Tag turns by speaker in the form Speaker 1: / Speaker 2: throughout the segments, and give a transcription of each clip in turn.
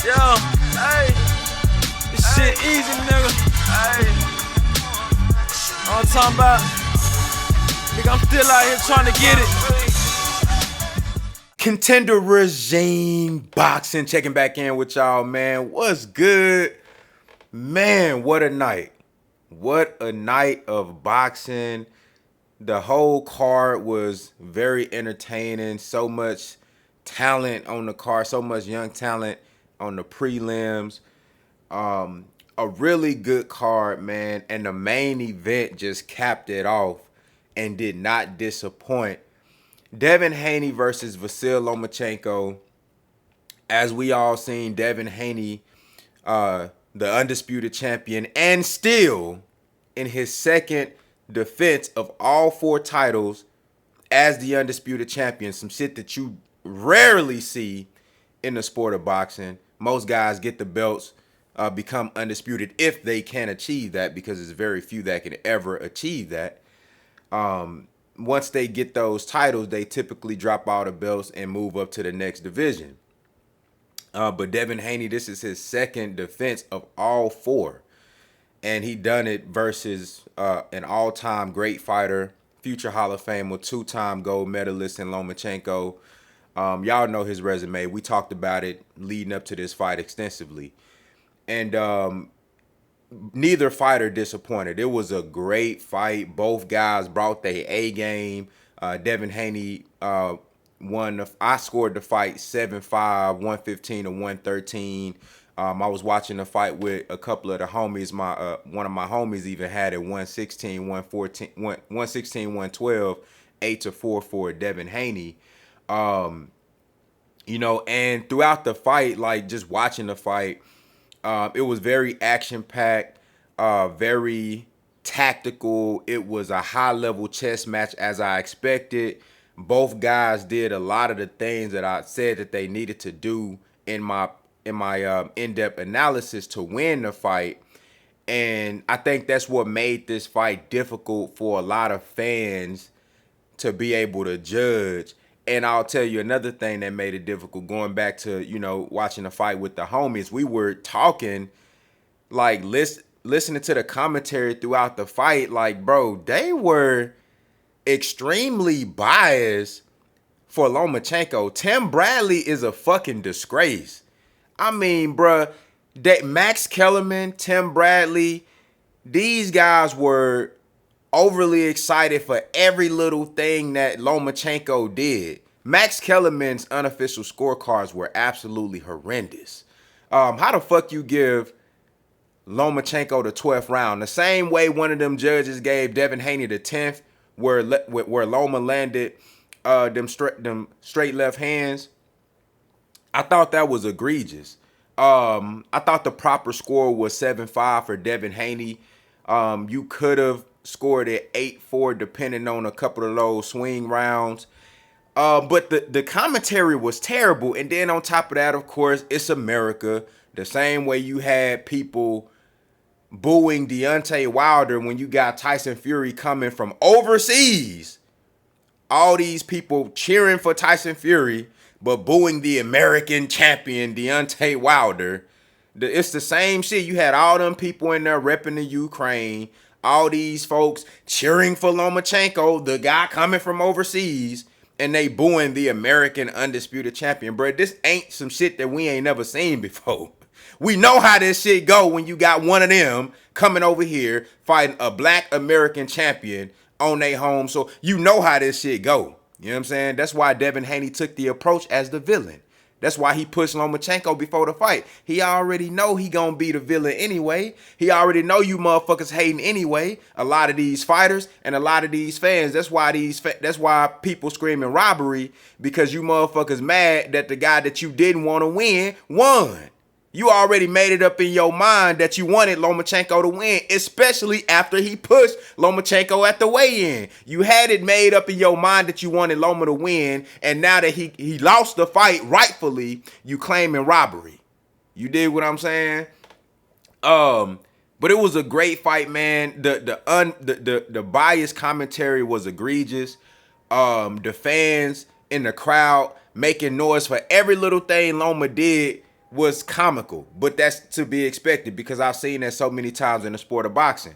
Speaker 1: Yo, hey, this shit easy, nigga. Hey, all I'm talking about, nigga, I'm still out here trying to get it.
Speaker 2: Contender Regime Boxing checking back in with y'all, man. What's good? Man, what a night. What a night of boxing. The whole card was very entertaining. So much talent on the card, so much young talent on the prelims. A really good card, man. And the main event just capped it off and did not disappoint. Devin Haney versus Vasyl Lomachenko. As we all seen, Devin Haney, the undisputed champion, and still in his second defense of all four titles as the undisputed champion. Some shit that you rarely see in the sport of boxing. Most guys get the belts, become undisputed if they can achieve that, because there's very few that can ever achieve that. Once they get those titles, they typically drop out of belts and move up to the next division. But Devin Haney, this is his second defense of all four. And he done it versus an all-time great fighter, future Hall of Famer, two-time gold medalist in Lomachenko. Y'all know his resume. We talked about it leading up to this fight extensively. And neither fighter disappointed. It was a great fight. Both guys brought their A game. Devin Haney won. I scored the fight 7-5, 115 to 113. I was watching the fight with a couple of the homies. One of my homies even had it 116, 114, 116, 112, 8-4 for Devin Haney. And throughout the fight, like just watching the fight, it was very action-packed, very tactical. It was a high-level chess match as I expected. Both guys did a lot of the things that I said that they needed to do in my in-depth analysis to win the fight. And I think that's what made this fight difficult for a lot of fans to be able to judge. And I'll tell you another thing that made it difficult, going back to, watching the fight with the homies. We were talking, like, listening to the commentary throughout the fight. Like, bro, they were extremely biased for Lomachenko. Tim Bradley is a fucking disgrace. I mean, bruh, that Max Kellerman, Tim Bradley, these guys were overly excited for every little thing that Lomachenko did. Max Kellerman's unofficial scorecards were absolutely horrendous. How the fuck you give Lomachenko the 12th round? The same way one of them judges gave Devin Haney the 10th, where Loma landed them straight left hands. I thought that was egregious. I thought the proper score was 7-5 for Devin Haney. You could have scored it 8-4 depending on a couple of those swing rounds. But the commentary was terrible. And then on top of that, of course, it's America. The same way you had people booing Deontay Wilder when you got Tyson Fury coming from overseas. All these people cheering for Tyson Fury, but booing the American champion, Deontay Wilder. It's the same shit. You had all them people in there repping the Ukraine. All these folks cheering for Lomachenko, the guy coming from overseas. And they booing the American undisputed champion. Bro, this ain't some shit that we ain't never seen before. We know how this shit go when you got one of them coming over here fighting a black American champion on their home. So you know how this shit go. You know what I'm saying? That's why Devin Haney took the approach as the villain. That's why he pushed Lomachenko before the fight. He already know he gonna be the villain anyway. He already know you motherfuckers hating anyway. A lot of these fighters and a lot of these fans. That's why people screaming robbery, because you motherfuckers mad that the guy that you didn't want to win won. You already made it up in your mind that you wanted Lomachenko to win, especially after he pushed Lomachenko at the weigh-in. You had it made up in your mind that you wanted Loma to win, and now that he lost the fight rightfully, you claiming robbery. You did what I'm saying? But it was a great fight, man. The biased commentary was egregious. The fans in the crowd making noise for every little thing Loma did was comical, but that's to be expected because I've seen that so many times in the sport of boxing.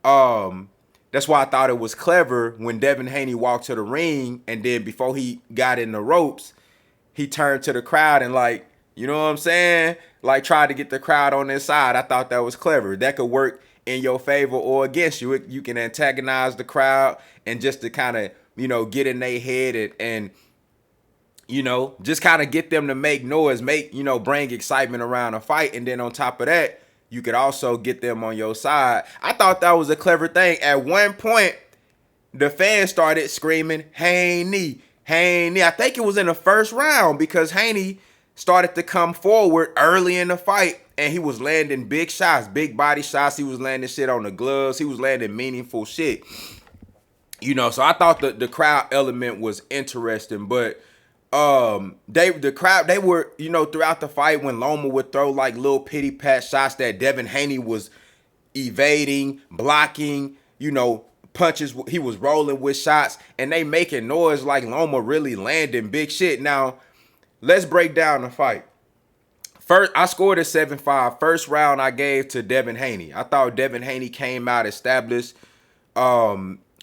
Speaker 2: That's why I thought it was clever when Devin Haney walked to the ring, and then before he got in the ropes, he turned to the crowd and, like, you know what I'm saying? Like, tried to get the crowd on his side. I thought that was clever. That could work in your favor or against you. You can antagonize the crowd and just to kind of, get in their head and just kind of get them to make noise, bring excitement around a fight. And then on top of that, you could also get them on your side. I thought that was a clever thing. At one point, the fans started screaming, Haney, Haney. I think it was in the first round because Haney started to come forward early in the fight and he was landing big shots, big body shots. He was landing shit on the gloves. He was landing meaningful shit. So I thought the crowd element was interesting, but the crowd, they were, throughout the fight when Loma would throw like little pity pat shots that Devin Haney was evading, blocking, punches, he was rolling with shots, and they making noise like Loma really landing big shit. Now, let's break down the fight. First, I scored a 7-5. First round I gave to Devin Haney. I thought Devin Haney came out, established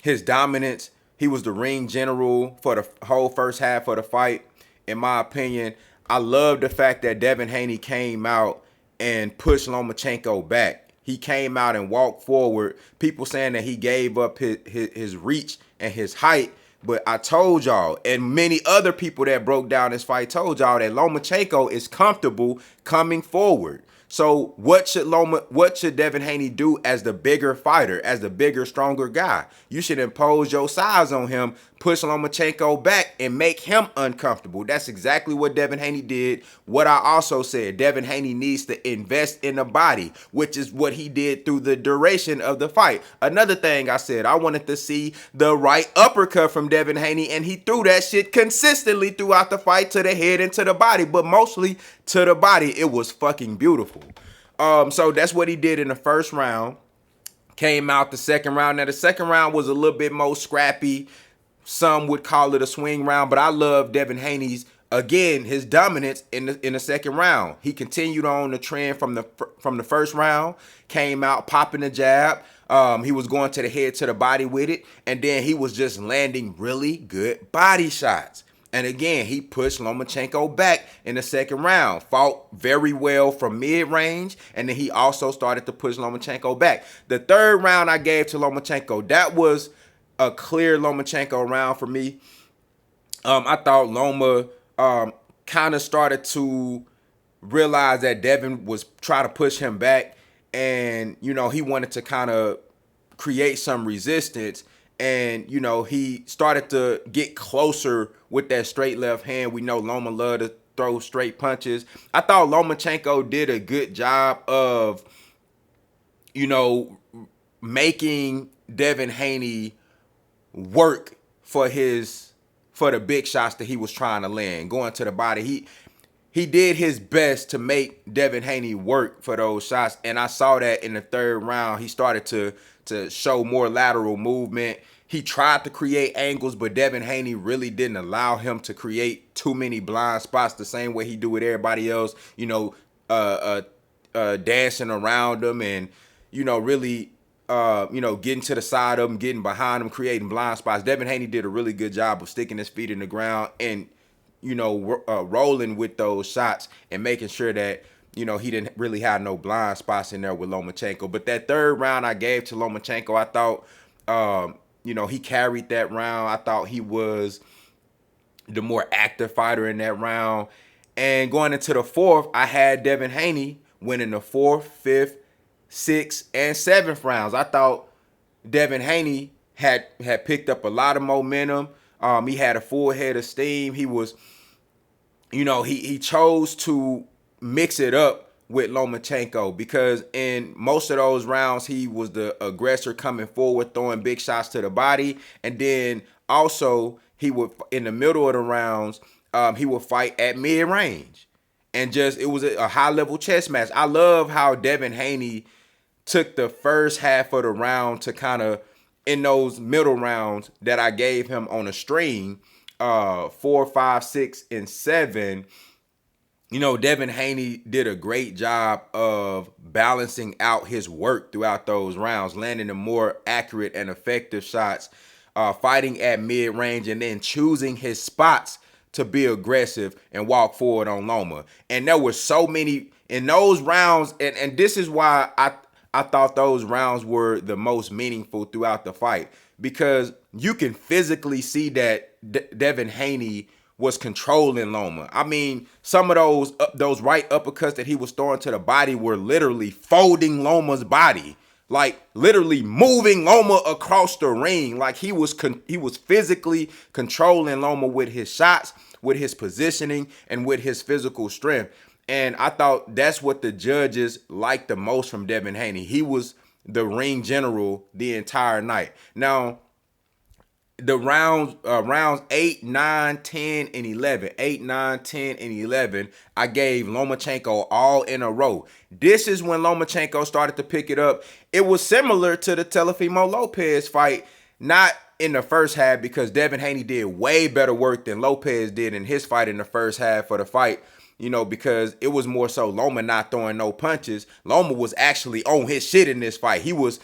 Speaker 2: his dominance. He was the ring general for the whole first half of the fight, in my opinion. I love the fact that Devin Haney came out and pushed Lomachenko back. He came out and walked forward. People saying that he gave up his reach and his height. But I told y'all, and many other people that broke down this fight told y'all that Lomachenko is comfortable coming forward. So what should Devin Haney do as the bigger fighter, as the bigger, stronger guy? You should impose your size on him, push Lomachenko back, and make him uncomfortable. That's exactly what Devin Haney did. What I also said, Devin Haney needs to invest in the body, which is what he did through the duration of the fight. Another thing I said, I wanted to see the right uppercut from Devin Haney, and he threw that shit consistently throughout the fight to the head and to the body, but mostly to the body. It was fucking beautiful. So that's what he did in the first round. Came out the second round. Now, the second round was a little bit more scrappy. Some would call it a swing round, but I love Devin Haney's, again, his dominance in the second round. He continued on the trend from the first round, came out popping the jab. He was going to the head, to the body with it, and then he was just landing really good body shots. And again, he pushed Lomachenko back in the second round, fought very well from mid-range, and then he also started to push Lomachenko back. The third round I gave to Lomachenko, that was a clear Lomachenko round for me. I thought Loma kind of started to realize that Devin was trying to push him back, and, he wanted to kind of create some resistance. And, he started to get closer with that straight left hand. We know Loma loved to throw straight punches. I thought Lomachenko did a good job of, making Devin Haney work for the big shots that he was trying to land, going to the body. He did his best to make Devin Haney work for those shots, and I saw that in the third round. He started to show more lateral movement. He tried to create angles, but Devin Haney really didn't allow him to create too many blind spots the same way he do with everybody else, dancing around them and, really, getting to the side of them, getting behind them, creating blind spots. Devin Haney did a really good job of sticking his feet in the ground and, rolling with those shots and making sure that, he didn't really have no blind spots in there with Lomachenko. But that third round I gave to Lomachenko, I thought, he carried that round. I thought he was the more active fighter in that round. And going into the fourth, I had Devin Haney winning the fourth, fifth, sixth, and seventh rounds. I thought Devin Haney had picked up a lot of momentum. He had a full head of steam. He was, he chose to mix it up with Lomachenko because in most of those rounds, he was the aggressor coming forward, throwing big shots to the body. And then also he would, in the middle of the rounds, he would fight at mid-range. And it was a high-level chess match. I love how Devin Haney took the first half of the round to kind of, in those middle rounds that I gave him on a string, 4, 5, 6, and 7, Devin Haney did a great job of balancing out his work throughout those rounds, landing the more accurate and effective shots, fighting at mid-range, and then choosing his spots to be aggressive and walk forward on Loma. And there were so many in those rounds, and this is why I thought those rounds were the most meaningful throughout the fight, because you can physically see that Devin Haney was controlling Loma. I mean, some of those right uppercuts that he was throwing to the body were literally folding Loma's body, like literally moving Loma across the ring. Like he was physically controlling Loma with his shots, with his positioning, and with his physical strength. And I thought that's what the judges liked the most from Devin Haney. He was the ring general the entire night. Now, the rounds 8, 9, 10, and 11. 8, 9, 10, and 11, I gave Lomachenko all in a row. This is when Lomachenko started to pick it up. It was similar to the Teofimo Lopez fight, not in the first half, because Devin Haney did way better work than Lopez did in his fight in the first half of the fight. Because it was more so Loma not throwing no punches. Loma was actually on his shit in this fight. He was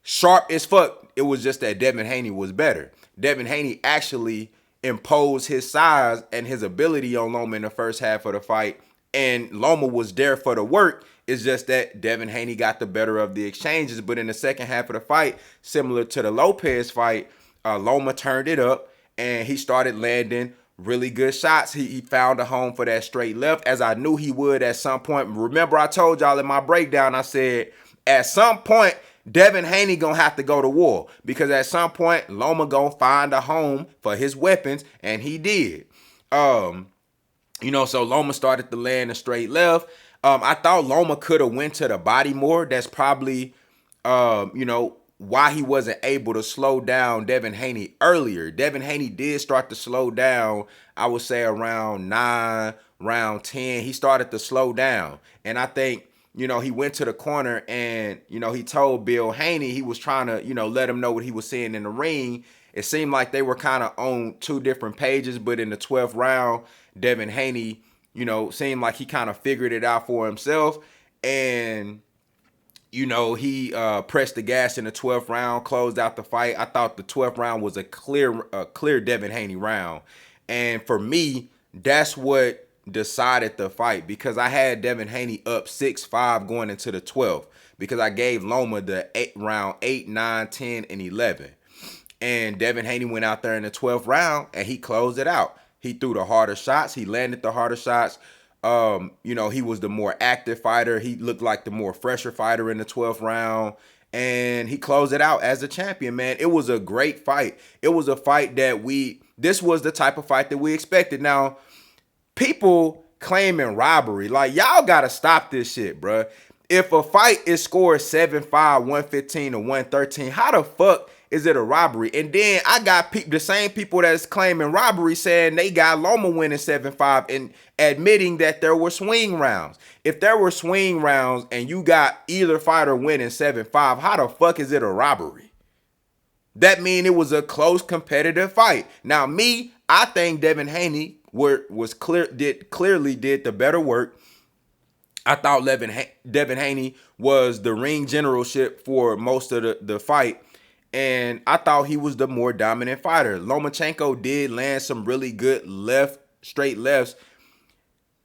Speaker 2: sharp as fuck. It was just that Devin Haney was better. Devin Haney actually imposed his size and his ability on Loma in the first half of the fight, and Loma was there for the work. It's just that Devin Haney got the better of the exchanges. But in the second half of the fight, similar to the Lopez fight, Loma turned it up, and he started landing really good shots. He found a home for that straight left, as I knew he would at some point. Remember, I told y'all in my breakdown, I said, at some point, Devin Haney gonna have to go to war, because at some point Loma gonna find a home for his weapons, and he did. So Loma started to land a straight left. I thought Loma could have went to the body more. That's probably why he wasn't able to slow down Devin Haney earlier. Devin Haney did start to slow down, I would say around 9, round 10. He started to slow down, and I think he went to the corner and, he told Bill Haney, he was trying to, let him know what he was seeing in the ring. It seemed like they were kind of on two different pages, but in the 12th round, Devin Haney, seemed like he kind of figured it out for himself. And, he pressed the gas in the 12th round, closed out the fight. I thought the 12th round was a clear Devin Haney round. And for me, that's what decided the fight, because I had Devin Haney up 6-5 going into the 12th, because I gave Loma the round 8, 9, 10, and 11. And Devin Haney went out there in the 12th round and he closed it out. He threw the harder shots. He landed the harder shots. He was the more active fighter. He looked like the more fresher fighter in the 12th round. And he closed it out as a champion, man. It was a great fight. It was a fight that this was the type of fight that we expected. Now, people claiming robbery, like, y'all gotta stop this shit, bruh. If a fight is scored 7-5, 115, or 113, how the fuck is it a robbery? And then I got the same people that's claiming robbery saying they got Loma winning 7-5 and admitting that there were swing rounds. If there were swing rounds and you got either fighter winning 7-5, how the fuck is it a robbery? That mean it was a close competitive fight. Now, I think Devin Haney clearly did the better work. I thought Devin Haney was the ring generalship for most of the fight, and I thought he was the more dominant fighter. Lomachenko did land some really good straight lefts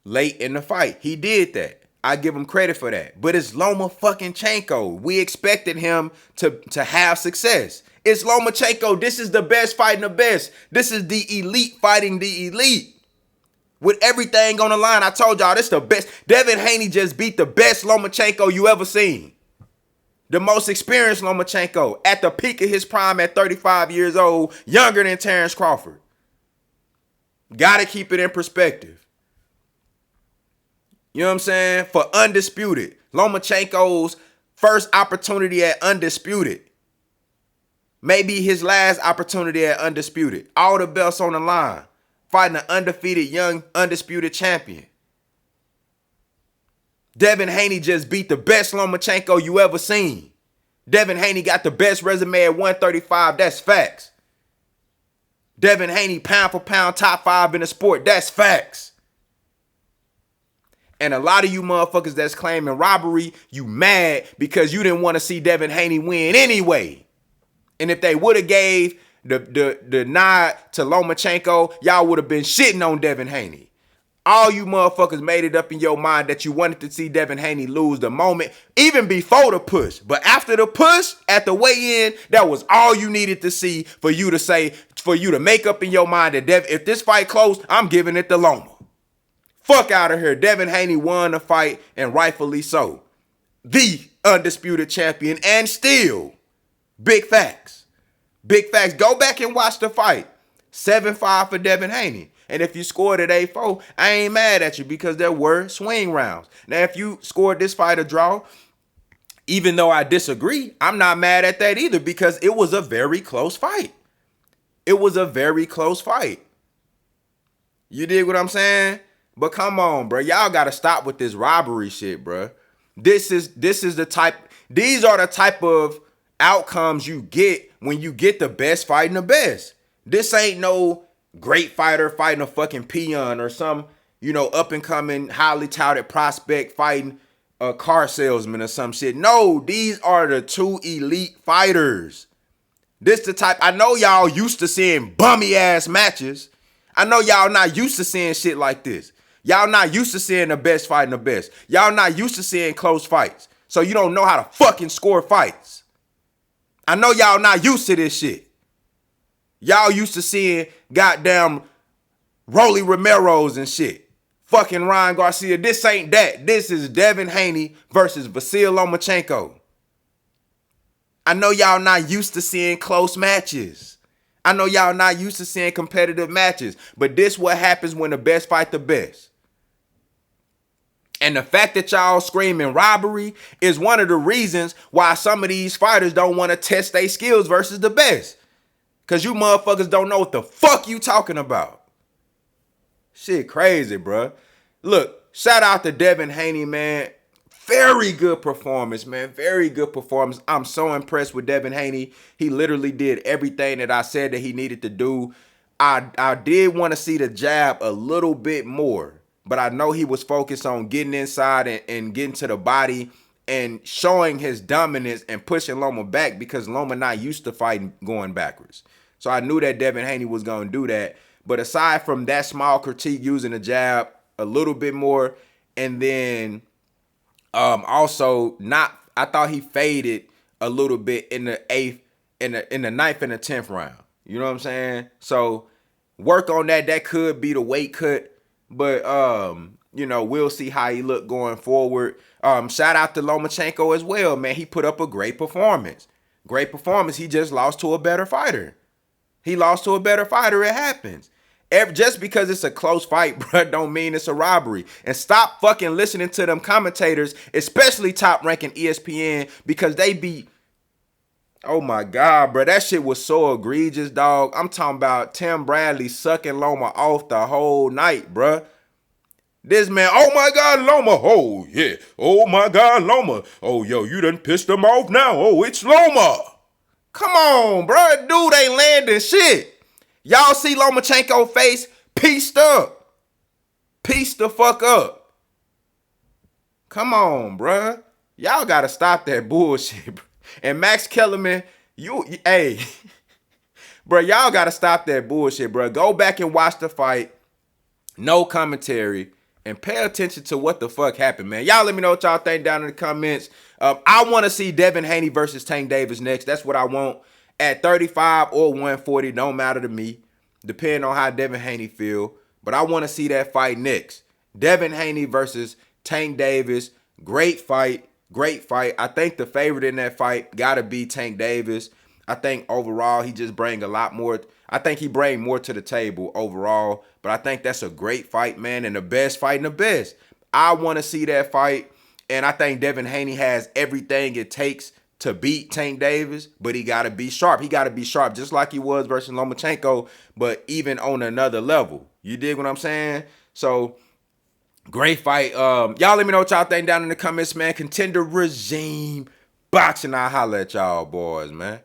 Speaker 2: late in the fight. He did that. I give him credit for that. But it's Lomachenko. We expected him to have success. It's Lomachenko. This is the best fighting the best. This is the elite fighting the elite. With everything on the line, I told y'all, this the best. Devin Haney just beat the best Lomachenko you ever seen. The most experienced Lomachenko at the peak of his prime at 35 years old, younger than Terrence Crawford. Gotta keep it in perspective. You know what I'm saying? For Undisputed, Lomachenko's first opportunity at Undisputed. Maybe his last opportunity at Undisputed. All the belts on the line. Fighting an undefeated young undisputed champion. Devin Haney just beat the best Lomachenko you ever seen. Devin Haney got the best resume at 135. That's facts. Devin Haney pound for pound top 5 in the sport. That's facts. And a lot of you motherfuckers that's claiming robbery, you mad because you didn't want to see Devin Haney win anyway. And if they would have gave the nod to Lomachenko, y'all would have been shitting on Devin Haney. All you motherfuckers made it up in your mind that you wanted to see Devin Haney lose the moment, even before the push. But after the push, at the weigh-in, that was all you needed to see for you to say, for you to make up in your mind that if this fight close, I'm giving it to Loma. Fuck out of here. Devin Haney won the fight, and rightfully so. The undisputed champion, and still, big facts. Big facts. Go back and watch the fight. 7-5 for Devin Haney. And if you scored at 8-4, I ain't mad at you because there were swing rounds. Now, if you scored this fight a draw, even though I disagree, I'm not mad at that either because it was a very close fight. It was a very close fight. You dig what I'm saying? But come on, bro. Y'all got to stop with this robbery shit, bro. These are the type of outcomes you get when you get the best fighting the best. This ain't no great fighter fighting a fucking peon or some, up and coming, highly touted prospect fighting a car salesman or some shit. No, these are the two elite fighters. This the type, I know y'all used to seeing bummy ass matches. I know y'all not used to seeing shit like this. Y'all not used to seeing the best fighting the best. Y'all not used to seeing close fights. So you don't know how to fucking score fights. I know y'all not used to this shit. Y'all used to seeing goddamn Rolly Romero's and shit. Fucking Ryan Garcia. This ain't that. This is Devin Haney versus Vasyl Lomachenko. I know y'all not used to seeing close matches. I know y'all not used to seeing competitive matches. But this what happens when the best fight the best. And the fact that y'all screaming robbery is one of the reasons why some of these fighters don't want to test their skills versus the best. Because you motherfuckers don't know what the fuck you talking about. Shit crazy, bro. Look, shout out to Devin Haney, man. Very good performance, man. Very good performance. I'm so impressed with Devin Haney. He literally did everything that I said that he needed to do. I did want to see the jab a little bit more. But I know he was focused on getting inside and getting to the body and showing his dominance and pushing Loma back because Loma not used to fighting going backwards. So I knew that Devin Haney was going to do that. But aside from that small critique using the jab a little bit more, and then also I thought he faded a little bit in the 8th, in the 9th and the 10th round. You know what I'm saying? So work on that. That could be the weight cut. But we'll see how he look going forward. Shout out to Lomachenko as well, man. He put up a great performance. Great performance. He just lost to a better fighter. He lost to a better fighter. It happens. Just because it's a close fight, bro, don't mean it's a robbery. And stop fucking listening to them commentators, especially top-ranking ESPN, because they be, oh my God, bro, that shit was so egregious, dog. I'm talking about Tim Bradley sucking Loma off the whole night, bro. This man, oh my God, Loma, oh yeah, oh my God, Loma, oh yo, you done pissed him off now, oh, it's Loma. Come on, bro, dude ain't landing shit. Y'all see Lomachenko face pieced up. Pieced the fuck up. Come on, bro. Y'all gotta stop that bullshit, bro. And Max Kellerman, hey, bro, y'all gotta stop that bullshit, bro. Go back and watch the fight. No commentary. And pay attention to what the fuck happened, man. Y'all let me know what y'all think down in the comments. I want to see Devin Haney versus Tank Davis next. That's what I want. At 35 or 140, don't matter to me. Depending on how Devin Haney feel. But I want to see that fight next. Devin Haney versus Tank Davis. Great fight. Great fight. I think the favorite in that fight got to be Tank Davis. I think overall he just bring a lot more. I think he bring more to the table overall. But I think that's a great fight, man. And the best fighting the best. I want to see that fight. And I think Devin Haney has everything it takes to beat Tank Davis. But he got to be sharp. He got to be sharp just like he was versus Lomachenko. But even on another level. You dig what I'm saying? So great fight. Y'all let me know what y'all think down in the comments, man. Contender regime boxing. I'll holler at y'all boys, man.